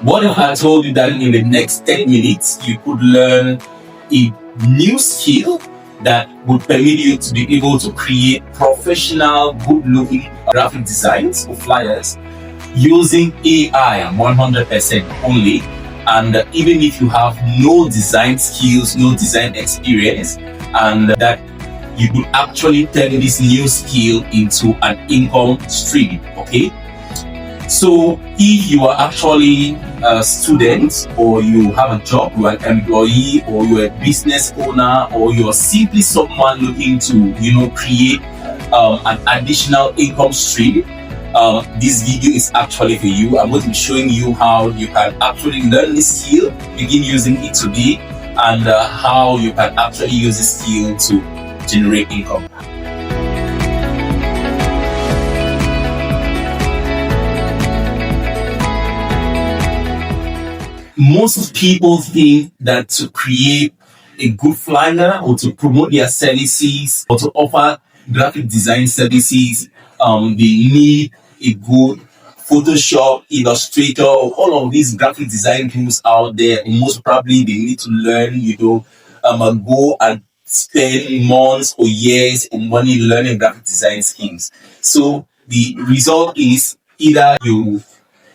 What if I told you that in the next 10 minutes you could learn a new skill that would permit you to be able to create professional, good-looking graphic designs for flyers using AI 100% only? And even if you have no design skills, no design experience, and that you could actually turn this new skill into an income stream, okay? So if you are actually a student, or you have a job, you are an employee, or you're a business owner, or you're simply someone looking to, create an additional income stream, this video is actually for you. I'm going to be showing you how you can actually learn this skill, begin using it today, and how you can actually use this skill to generate income. Most people think that to create a good flyer, or to promote their services, or to offer graphic design services, they need a good Photoshop, Illustrator, all of these graphic design tools out there. And most probably they need to learn, and go and spend months or years or money learning graphic design skills. So the result is either you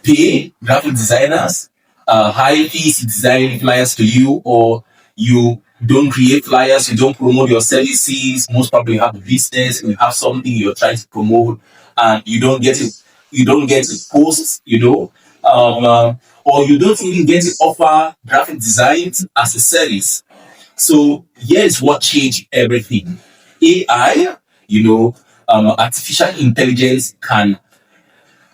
pay graphic designers high fees to design flyers for you, or you don't create flyers, you don't promote your services. Most probably you have a business, you have something you're trying to promote, and you don't get to post, or you don't even get to offer graphic designs as a service. So here's what changed everything. AI, artificial intelligence can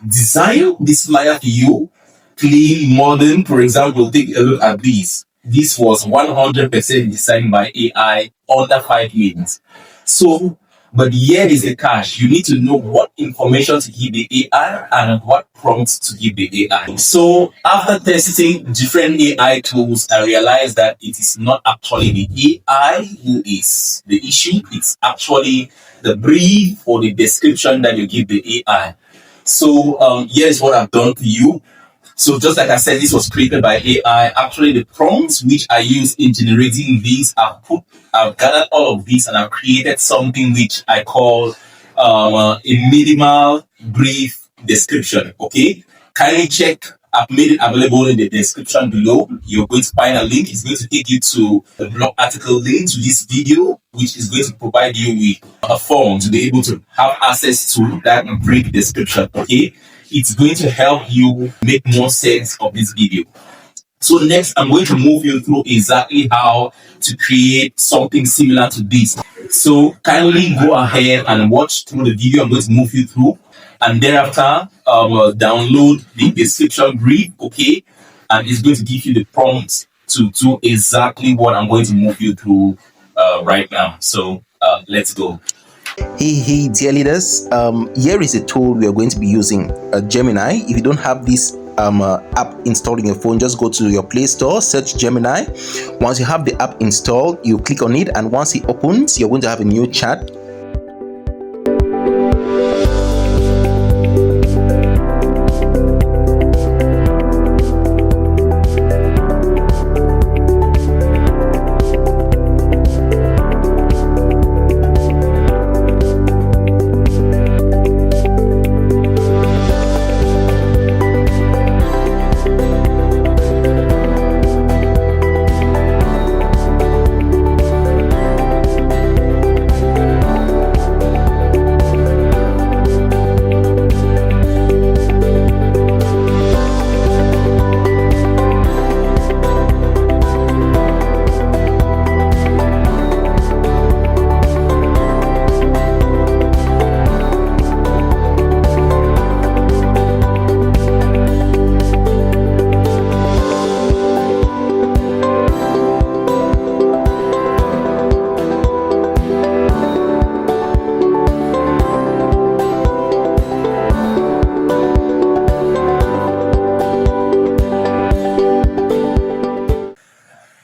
design this flyer for you, clean, modern. For example, take a look at this. This was 100% designed by AI under 5 minutes. So, but here is the catch. You need to know what information to give the AI and what prompts to give the AI. So, after testing different AI tools, I realized that it is not actually the AI who is the issue. It's actually the brief or the description that you give the AI. So, here's what I've done for you. So just like I said, this was created by AI. Actually, the prompts which I use in generating these, I've gathered all of these and I've created something which I call a minimal brief description. Okay, kindly check. I've made it available in the description below. You're going to find a link. It's going to take you to the blog article link to this video, which is going to provide you with a form to be able to have access to that brief description. Okay. It's going to help you make more sense of this video. So next, I'm going to move you through exactly how to create something similar to this. So kindly go ahead and watch through the video. I'm going to move you through, and thereafter, download the description brief, okay? And it's going to give you the prompts to do exactly what I'm going to move you through right now. So let's go. Hey dear leaders, here is a tool we are going to be using, Gemini. If you don't have this app installed in your phone, just go to your Play Store, search Gemini. Once you have the app installed, you click on it, and once it opens, you're going to have a new chat.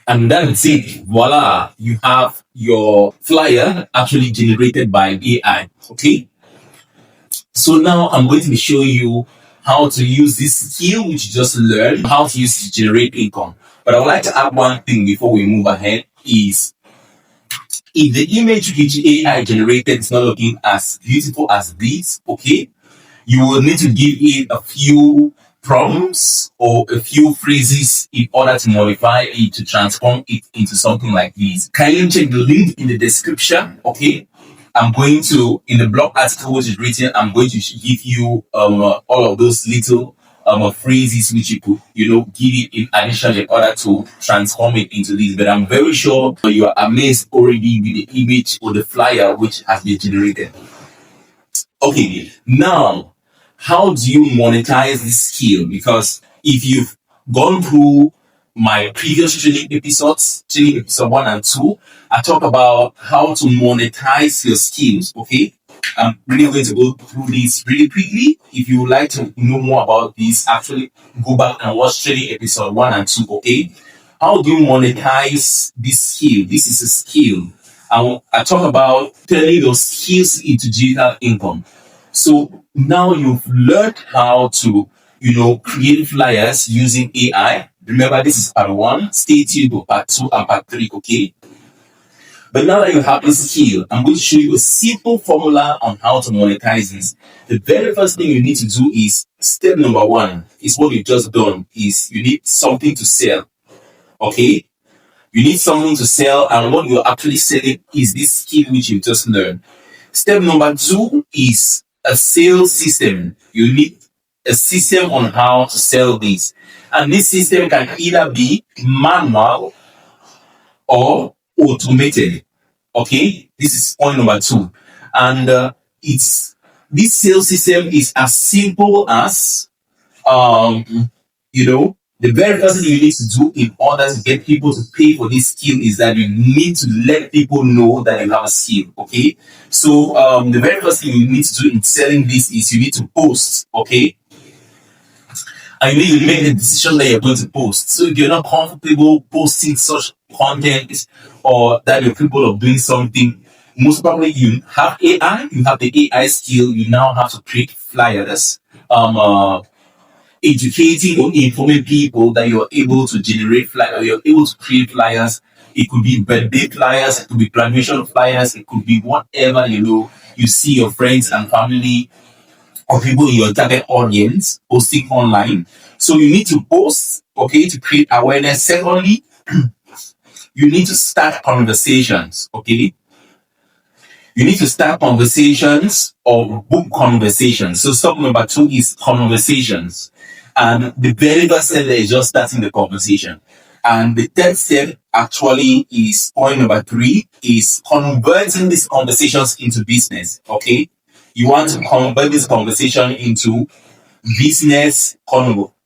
And that's it. Voila, you have your flyer actually generated by AI. Okay. So now I'm going to be showing you how to use this skill which you just learned, how to use it to generate income. But I would like to add one thing before we move ahead is if the image which AI generated is not looking as beautiful as this, okay, you will need to give it a few prompts or a few phrases in order to modify it to transform it into something like this. Kindly check the link in the description, okay? I'm going to, in the blog article which is written, I'm going to give you all of those little phrases which you could, give it in addition in order to transform it into this. But I'm very sure you are amazed already with the image or the flyer which has been generated. Okay, now, how do you monetize this skill? Because if you've gone through my previous training episode 1 and 2, I talk about how to monetize your skills. Okay, I'm really going to go through this really quickly. If you would like to know more about this, actually go back and watch training episode 1 and 2. Okay, how do you monetize this skill? This is a skill. I talk about turning those skills into digital income. So now you've learned how to, create flyers using AI. Remember, this is part 1. Stay tuned for part 2 and part 3, okay? But now that you have this skill, I'm going to show you a simple formula on how to monetize this. The very first thing you need to do is step number 1 is what you've just done, is you need something to sell, okay? You need something to sell, and what you're actually selling is this skill which you just learned. Step number 2 is a sales system. You need a system on how to sell this. And this system can either be manual or automated. Okay, this is point number 2. And this sales system is as simple as the very first thing you need to do in order to get people to pay for this skill is that you need to let people know that you have a skill. Okay, so the very first thing you need to do in selling this is you need to post. Okay, and you need to make the decision that you're going to post. So if you're not comfortable posting such content or that you're capable of doing something, most probably you have AI, you have the AI skill, you now have to create flyers, educating or informing people that you're able to generate flyers, you're able to create flyers. It could be birthday flyers, it could be graduation flyers, it could be whatever, you see your friends and family or people in your target audience posting online. So you need to post, okay, to create awareness. Secondly, you need to start conversations, okay? You need to start conversations or book conversations. So step number 2 is conversations. And the very first step is just starting the conversation. And the third step actually is point number 3 is converting these conversations into business, okay? You want to convert this conversation into business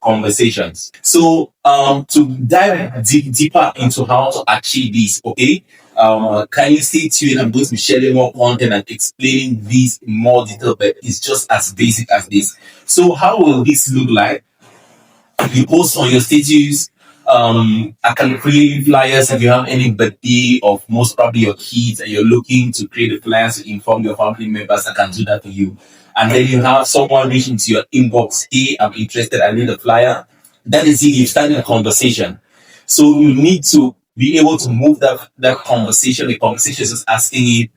conversations. So to dive deeper into how to achieve this, okay, kindly stay tuned. I'm going to be sharing more content and explaining this in more detail, but it's just as basic as this. So how will this look like? You post on your status. I can create flyers if you have any birthday of most probably your kids and you're looking to create a flyers to inform your family members. I can do that for you. And then you have someone reach into your inbox, hey, I'm interested, I need a flyer. That is it, you've started a conversation. So you need to be able to move that conversation. The conversation is asking it,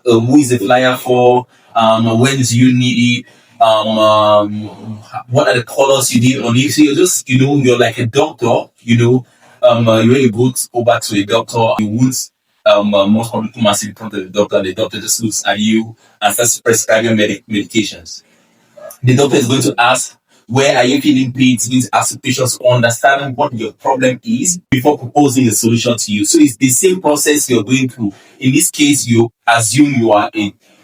who is the flyer for, when do you need it, what are the colors you need on it. So you're just, you're like a doctor, when you go over to a doctor, you won't most probably come and sit in front of the doctor just looks at you and starts prescribing medications. The doctor is going to ask, where are you feeling pain? It means ask the patients understanding what your problem is before proposing a solution to you. So it's the same process you're going through. In this case, you assume you are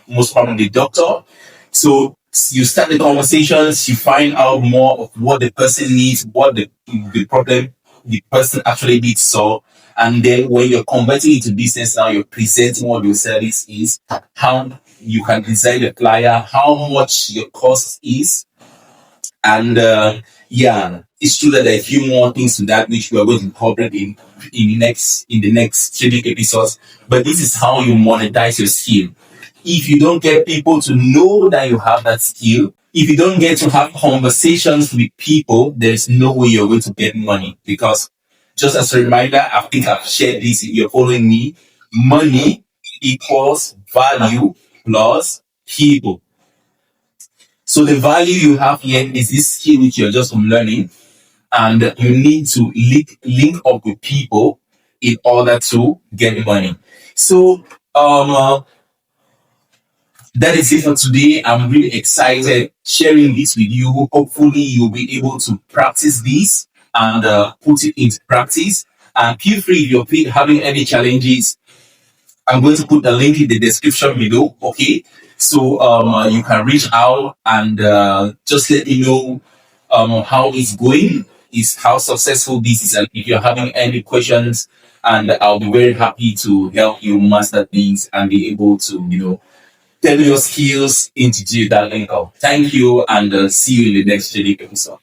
most probably the doctor. So you start the conversations, you find out more of what the person needs, what the problem the person actually needs solved. And then when you're converting it to business now, you're presenting what your service is, how you can design the flyer, how much your cost is. And it's true that there are a few more things to that which we are going to cover in the next training episodes. But this is how you monetize your skill. If you don't get people to know that you have that skill, If you don't get to have conversations with people, there's no way you're going to get money. Because just as a reminder, I think I've shared this, if you're following me, money equals value plus people. So the value you have here is this skill which you're just learning, and you need to link up with people in order to get money. So that is it for today. I'm really excited sharing this with you. Hopefully, you'll be able to practice this and put it into practice. And feel free if you're having any challenges. I'm going to put the link in the description below. Okay, so you can reach out and just let me know how it's going, is how successful this is, and if you're having any questions. And I'll be very happy to help you master things and be able to, turn your skills into digital income. Thank you, and see you in the next episode.